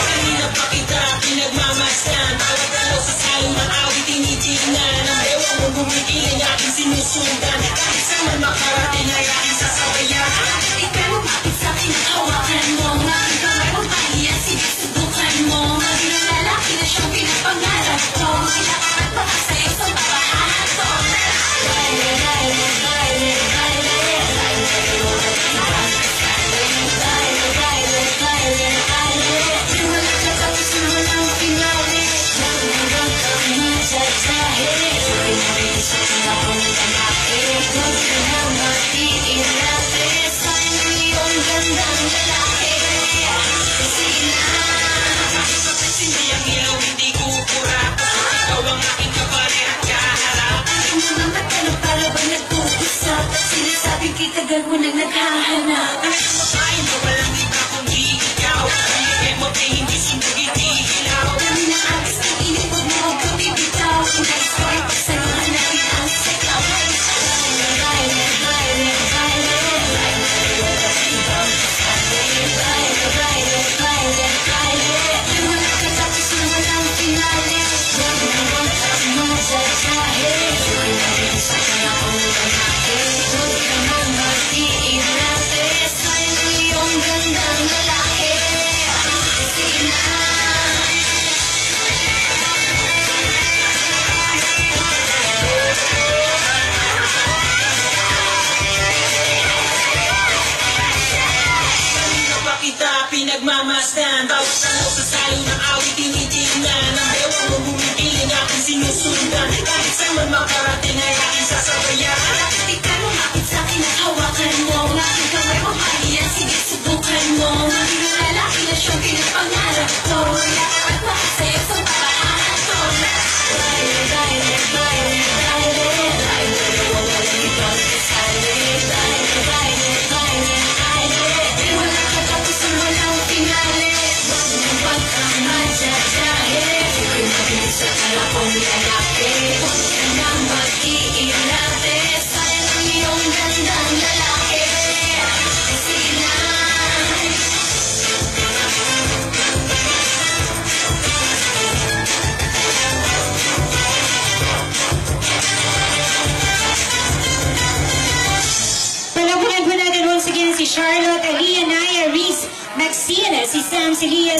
Kanina pa kita pinagmamasdan, bawat araw sa salong ng awit tinitignan. Ang dewa mo bumigilin aking sinusundan, kahit saan man makarating ay aking sasabayan. Ikaw mo bakit sa'kin ang hawakan mo? Aking kamay mo pahiyan, sinusubukan mo. Maging ang lalaki na siyang pinapangarap ko. Kinakapat pa ka sa'yo sa babahan ko. Baile, baile, baile, baile, baile, baile, baile, baile, baile. Di wala ka tapos na walang finale. Nagmamang kang masasahe. Pinag-iisip na akong lalaki. Huwag ka na matiin natin. Sa'yo yung gandang lalaki. Kasi na Hindi ang ilaw, hindi kukura. Ikaw ang aking kabari at kaharap. ang mga mata na para bang nag-uusap. Sinasabing kita gago nang naghahanap. Kumakain ka walang iba kundi ikaw. Bigay mo kay hindi sindugiti ilaw. Dami na agos ng inip, huwag mo huwag kang bibitaw. Nais ko ay pagsamahan natin ang sekaw. Baile, baile, baile, baile, baile, baile, baile, baile. Di wala ka tapos na walang finale. Huwag na huwag kang masasahe. Pinag-iisip na akong lalaki. Huwag ka na matiin natin. Sa'yo yung gandang lalaki. Kasi na Kanina pa kita pinagmamasdan, bawat araw sa salong ng awit tinitignan. Ang dewa mo bumigilin aking sinusundan, kahit saan man makarating ay aking sasabayan. ikaw mo bakit sa'kin ang hawakan mo? Aking kamay mo pahiyan, sige subukan mo. Maging ang lalaki na siyang pinapangarap ko. At baka sa'yo sa babahan ko. Baile, baile, baile, baile, baile, walang ibang kasali. Baile, baile, baile, baile. Di wala ka tapos na walang finale. Huwag na huwag kang madadahe. Pinag-iisip na akong lalaki. Huwag ka na mag-iinate. Sa'yo yung gandang lalaki. Kasi na Palabunan po natin once again si Charlotte, Aliyah, Naya, Reese, Maxine, si Sam, si Leah,